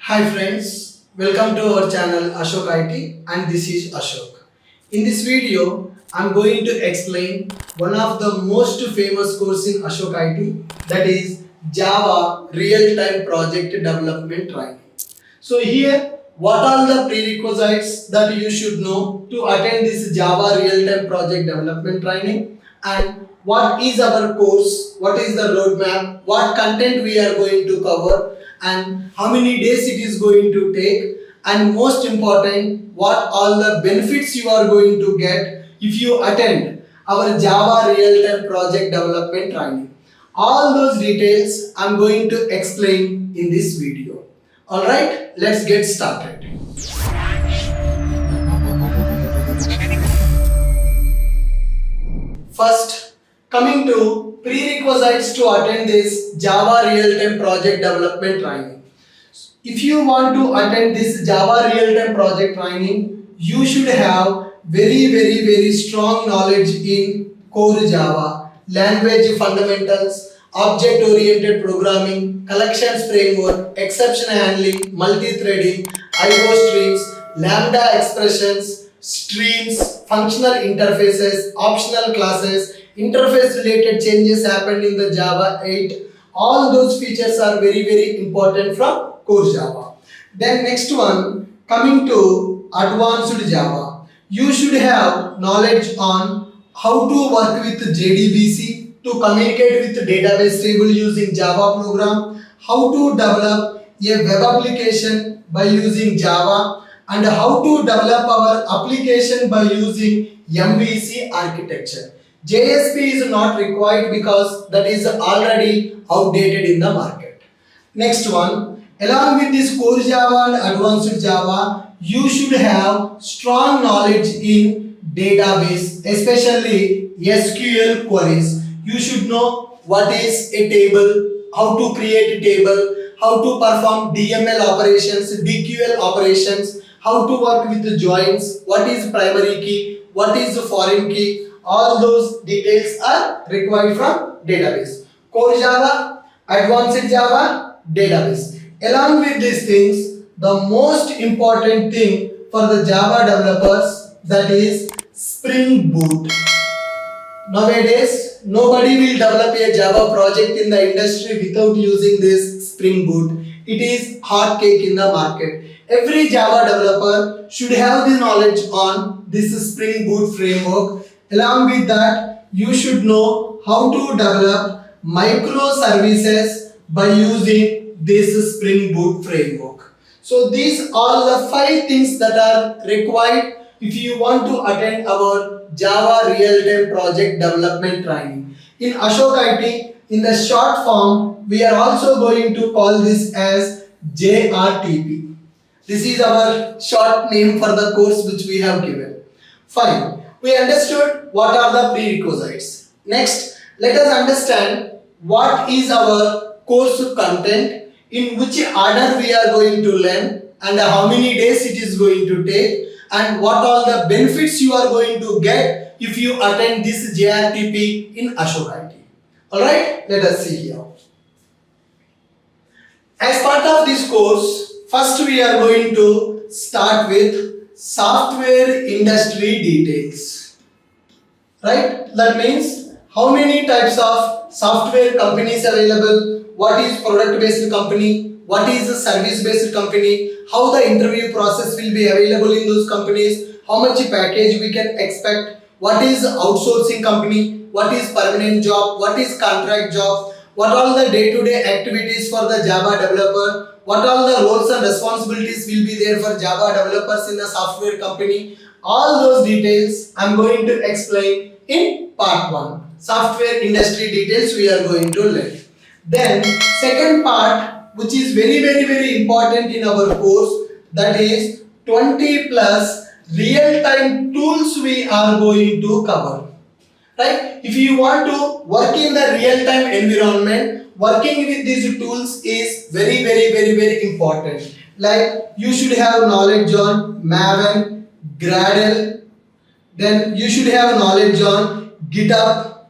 Hi friends, welcome to our channel Ashok IT and this is Ashok. In this video, I am going to explain one of the most famous course in Ashok IT, that is Java Realtime Project Development Training. So here, what are the prerequisites that you should know to attend this Java Realtime Project Development Training, and what is our course, what is the roadmap, what content we are going to cover, and how many days it is going to take, and most important, what all the benefits you are going to get if you attend our Java Real-Time Project Development Training. All those details I am going to explain in this video. Alright, let's get started. First, coming to prerequisites to attend this Java Real-Time Project Development Training. If you want to attend this Java Real-Time Project Training, you should have very strong knowledge in core Java, language fundamentals, object-oriented programming, collections framework, exception handling, multi-threading, IO streams, lambda expressions, streams, functional interfaces, optional classes, interface related changes happened in the Java 8. All those features are very important from core Java. Then next one, coming to advanced Java. You should have knowledge on how to work with JDBC to communicate with database table using Java program, how to develop a web application by using Java, and how to develop our application by using MVC architecture. JSP is not required because that is already outdated in the market. Next one, along with this core Java and advanced Java, you should have strong knowledge in database, especially SQL queries. You should know what is a table, how to create a table, how to perform DML operations, DQL operations, how to work with the joins, what is primary key, what is the foreign key. All those details are required from database. Core Java, advanced Java, database. Along with these things, the most important thing for the Java developers, that is Spring Boot. Nowadays, nobody will develop a Java project in the industry without using this Spring Boot. It is hot cake in the market. Every Java developer should have the knowledge on this Spring Boot framework. Along with that, you should know how to develop microservices by using this Spring Boot framework. So these are the 5 things that are required if you want to attend our Java Real-Time Project Development Training. In Ashok IT, in the short form, we are also going to call this as JRTP. This is our short name for the course which we have given. Fine. We understood what are the prerequisites. Next, let us understand what is our course content, in which order we are going to learn, and how many days it is going to take, and what all the benefits you are going to get if you attend this JRTP in Ashok IT. Alright, let us see here. As part of this course, first we are going to start with software industry details. Right? That means how many types of software companies available, what is product based company, what is the service based company, how the interview process will be available in those companies, how much package we can expect, what is outsourcing company, what is permanent job, what is contract job, what all the day-to-day activities for the Java developer, what all the roles and responsibilities will be there for Java developers in the software company. All those details I am going to explain in part 1. Software industry details we are going to learn. Then second part, which is very important in our course, that is 20 plus real-time tools we are going to cover. Right? If you want to work in the real-time environment, working with these tools is very important. Like you should have knowledge on Maven, Gradle, then you should have knowledge on GitHub,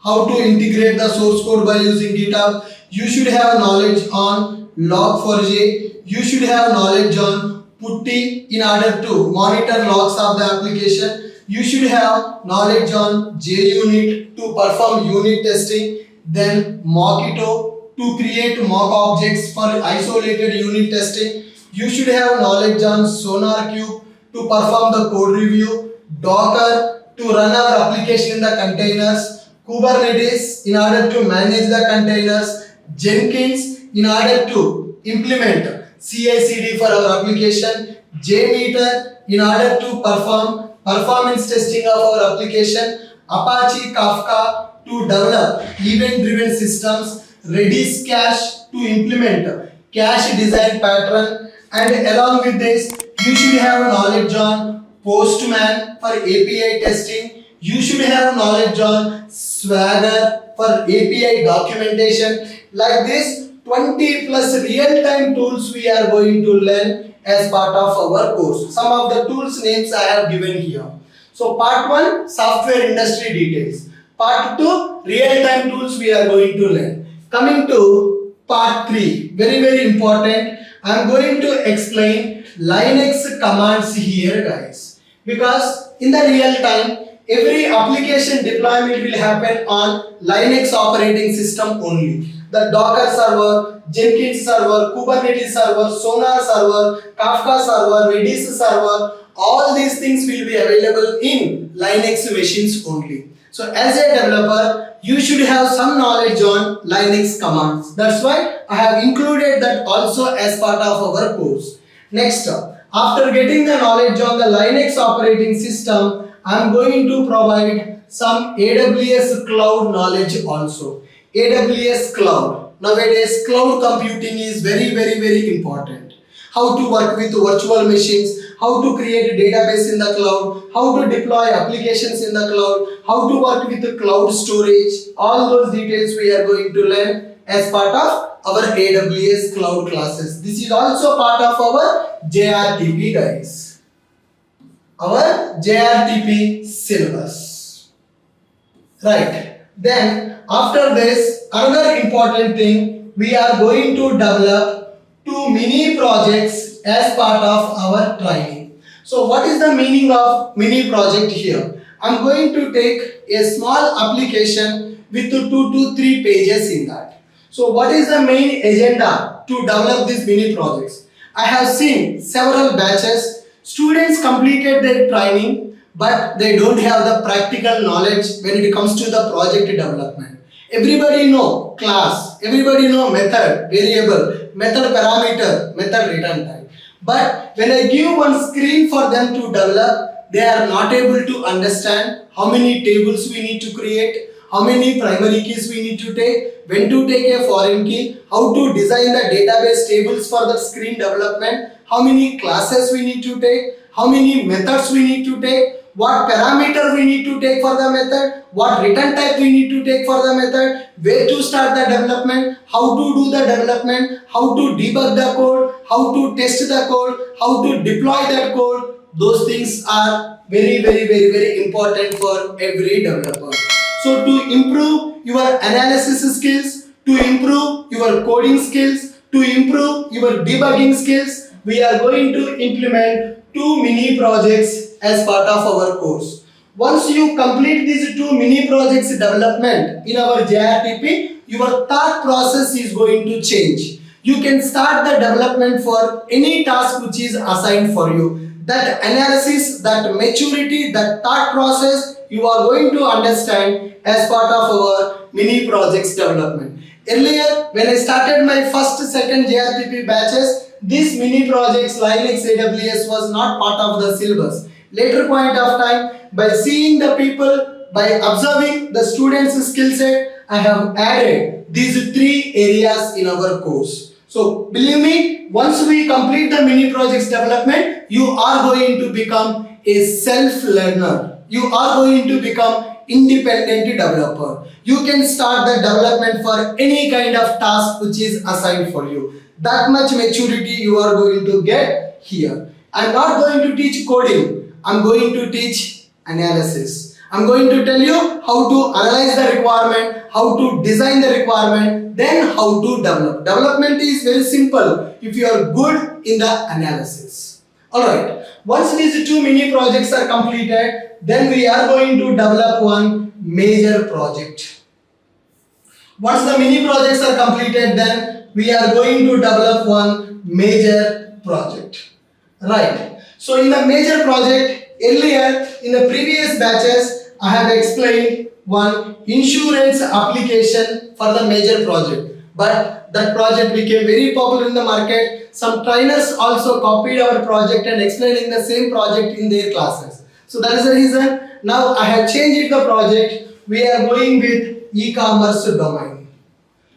how to integrate the source code by using GitHub. You should have knowledge on Log4j. you should have knowledge on Putty in order to monitor logs of the application. You should have knowledge on JUnit to perform unit testing, then Mockito to create mock objects for isolated unit testing. You should have knowledge on SonarQube to perform the code review, Docker to run our application in the containers, Kubernetes in order to manage the containers, Jenkins in order to implement CI/CD for our application, JMeter in order to perform performance testing of our application, Apache Kafka to develop event-driven systems, Redis Cache to implement cache design pattern, and along with this, you should have knowledge on Postman for API testing. You should have knowledge on Swagger for API documentation. Like this, 20 plus real-time tools we are going to learn as part of our course. Some of the tools names I have given here. So part 1, software industry details. Part 2, real-time tools we are going to learn. Coming to part 3, very important. I am going to explain Linux commands here, guys. Because in the real time, every application deployment will happen on Linux operating system only. The Docker server, Jenkins server, Kubernetes server, Sonar server, Kafka server, Redis server, all these things will be available in Linux machines only. So as a developer, you should have some knowledge on Linux commands. That's why I have included that also as part of our course. Next, after getting the knowledge on the Linux operating system, I am going to provide some AWS cloud knowledge also. AWS cloud. Nowadays, cloud computing is very important. How to work with virtual machines, how to create a database in the cloud, how to deploy applications in the cloud, how to work with the cloud storage. All those details we are going to learn as part of our AWS cloud classes. This is also part of our JRTP, guys. Our JRTP syllabus. Right. Then after this, another important thing, we are going to develop 2 mini projects as part of our training. So what is the meaning of mini project here? I am going to take a small application with 2 to 3 pages in that. So what is the main agenda to develop these mini projects? I have seen several batches. Students completed their training, but they don't have the practical knowledge when it comes to the project development. Everybody know class, everybody know method, variable, method parameter, method return type. But when I give one screen for them to develop, they are not able to understand how many tables we need to create, how many primary keys we need to take, when to take a foreign key, how to design the database tables for the screen development, how many classes we need to take, how many methods we need to take, what parameter we need to take for the method, what return type we need to take for the method, where to start the development, how to do the development, how to debug the code, how to test the code, how to deploy that code. Those things are very important for every developer. So to improve your analysis skills, to improve your coding skills, to improve your debugging skills, we are going to implement 2 mini projects as part of our course. Once you complete these 2 mini projects development in our JRTP, your thought process is going to change. You can start the development for any task which is assigned for you. That analysis, that maturity, that thought process, you are going to understand as part of our mini projects development. Earlier, when I started my first, second JRTP batches, these mini projects, Linux, AWS was not part of the syllabus. Later point of time, by seeing the people, by observing the students' skill set, I have added these 3 areas in our course. So believe me, once we complete the mini projects development, you are going to become a self-learner. You are going to become independent developer. You can start the development for any kind of task which is assigned for you. That much maturity you are going to get here. I am not going to teach coding. I am going to teach analysis. I'm going to tell you how to analyze the requirement, how to design the requirement, then how to develop. Development is very simple if you are good in the analysis. Alright, once these two mini projects are completed, then we are going to develop one major project. Once the mini projects are completed, then we are going to develop one major project. Right. So in the major project, earlier in the previous batches, I have explained one insurance application for the major project. But that project became very popular in the market. Some trainers also copied our project and explaining the same project in their classes. So that is the reason now I have changed the project. We are going with e-commerce domain.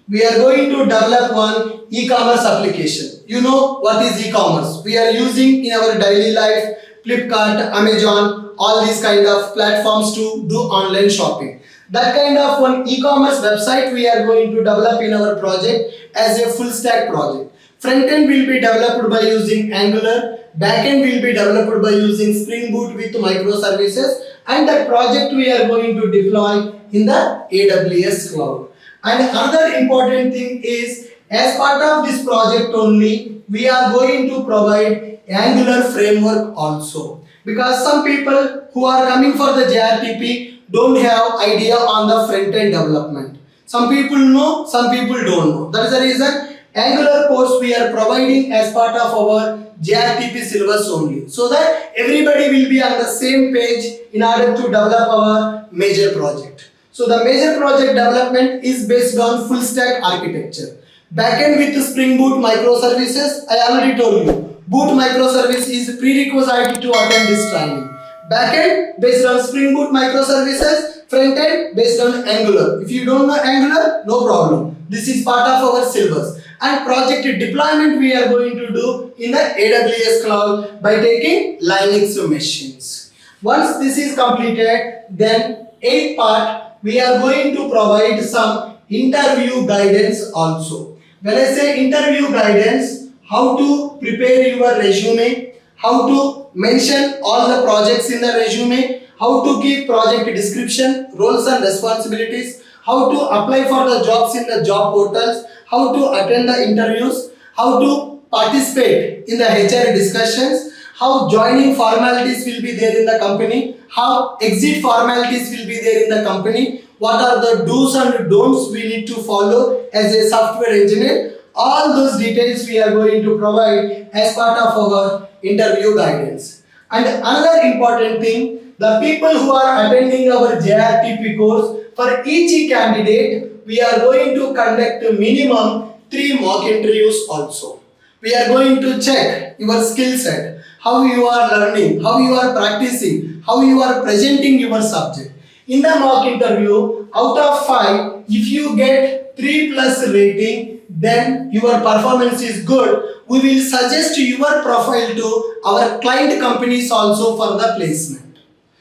We are going to develop one e-commerce application. You know what is e-commerce? We are using in our daily life Flipkart, Amazon, all these kind of platforms to do online shopping. That kind of one e-commerce website we are going to develop in our project as a full stack project. Front end will be developed by using Angular, back end will be developed by using SpringBoot with microservices, and that project we are going to deploy in the AWS cloud. And another important thing is, as part of this project only, we are going to provide Angular framework also. Because some people who are coming for the JRTP don't have idea on the front-end development. Some people know, some people don't know. That is the reason Angular course we are providing as part of our JRTP syllabus only. So that everybody will be on the same page in order to develop our major project. So the major project development is based on full stack architecture. Backend with SpringBoot Microservices, I already told you. Boot microservice is prerequisite to attend this training. Backend based on SpringBoot Microservices, frontend based on Angular. If you don't know Angular, no problem. This is part of our syllabus. And project deployment we are going to do in the AWS cloud by taking Linux machines. Once this is completed, then 8th part, we are going to provide some interview guidance also. When I say interview guidance, how to prepare your resume, how to mention all the projects in the resume, how to give project description, roles and responsibilities, how to apply for the jobs in the job portals, how to attend the interviews, how to participate in the HR discussions, how joining formalities will be there in the company, how exit formalities will be there in the company, what are the do's and don'ts we need to follow as a software engineer. All those details we are going to provide as part of our interview guidance. And another important thing, the people who are attending our JRTP course, for each candidate, we are going to conduct a minimum 3 mock interviews also. We are going to check your skill set, how you are learning, how you are practicing, how you are presenting your subject. In the mock interview, out of 5, if you get 3+ rating, then your performance is good. We will suggest your profile to our client companies also for the placement.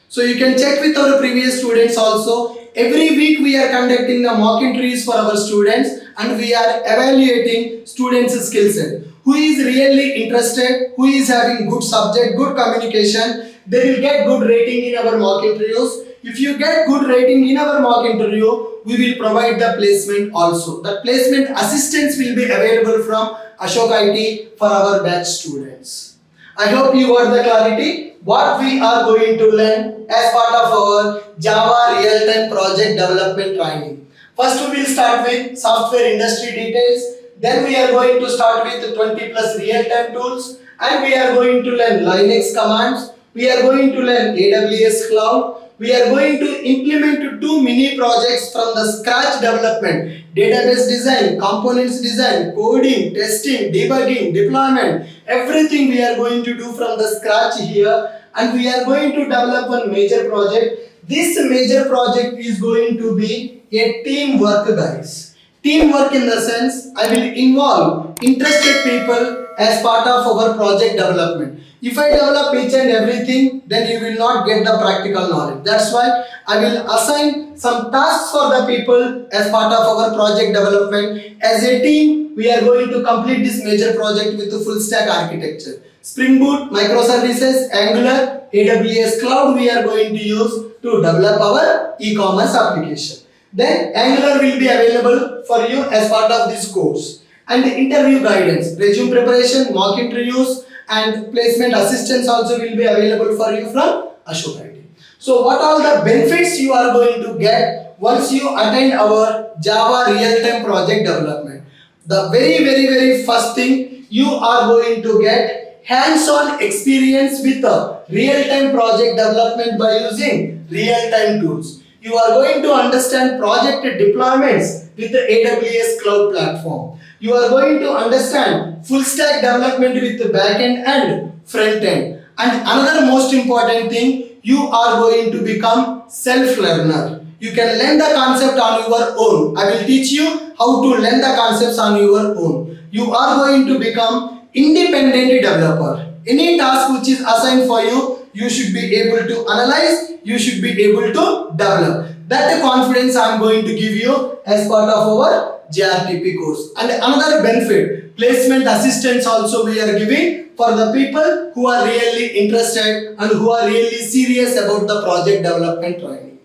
So you can check with our previous students also. Every week we are conducting the mock interviews for our students and we are evaluating students' skill set. Who is really interested, who is having good subject, good communication, they will get good rating in our mock interviews. If you get good rating in our mock interview, we will provide the placement also. The placement assistance will be available from Ashok IT for our batch students. I hope you got the clarity what we are going to learn as part of our Java Realtime Project Development Training. First we will start with software industry details. Then we are going to start with 20+ real-time tools and we are going to learn Linux commands. We are going to learn AWS cloud. We are going to implement 2 mini projects from the scratch development, database design, components design, coding, testing, debugging, deployment, everything we are going to do from the scratch here, and we are going to develop one major project. This major project is going to be a teamwork, guys. Teamwork in the sense I will involve interested people as part of our project development. If I develop each and everything, then you will not get the practical knowledge. That's why I will assign some tasks for the people as part of our project development. As a team, we are going to complete this major project with the full stack architecture. SpringBoot Microservices, Angular, AWS Cloud we are going to use to develop our e-commerce application. Then Angular will be available for you as part of this course. And interview guidance, resume preparation, mock interviews and placement assistance also will be available for you from Ashok IT. So what are the benefits you are going to get once you attend our Java Real-Time Project development? The very first thing, you are going to get hands-on experience with the real-time project development by using real-time tools. You are going to understand project deployments with the AWS Cloud Platform. You are going to understand full stack development with the backend and front end. And another most important thing, you are going to become self-learner. You can learn the concept on your own. I will teach you how to learn the concepts on your own. You are going to become independent developer. Any task which is assigned for you, you should be able to analyze, you should be able to develop. That confidence I am going to give you as part of our JRTP course. And another benefit, placement assistance also we are giving for the people who are really interested and who are really serious about the project development training.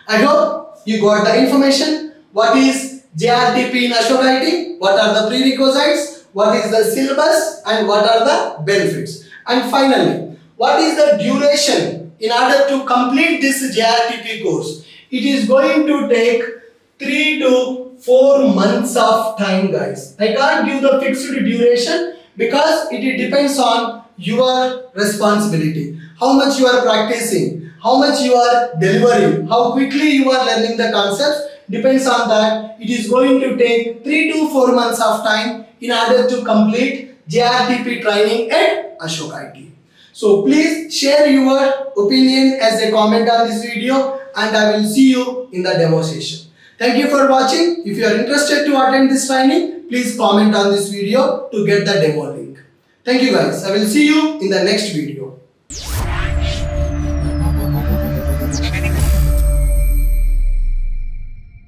I hope you got the information. What is JRTP in Ashok IT? What are the prerequisites? What is the syllabus? And what are the benefits? And finally, what is the duration in order to complete this JRTP course? It is going to take 3 to 4 months of time, guys. I can't give the fixed duration because it depends on your responsibility. How much you are practicing, how much you are delivering, how quickly you are learning the concepts, depends on that. It is going to take 3 to 4 months of time in order to complete JRTP training at Ashok IT. So please share your opinion as a comment on this video and I will see you in the demo session. Thank you for watching. If you are interested to attend this training, please comment on this video to get the demo link. Thank you guys. I will see you in the next video.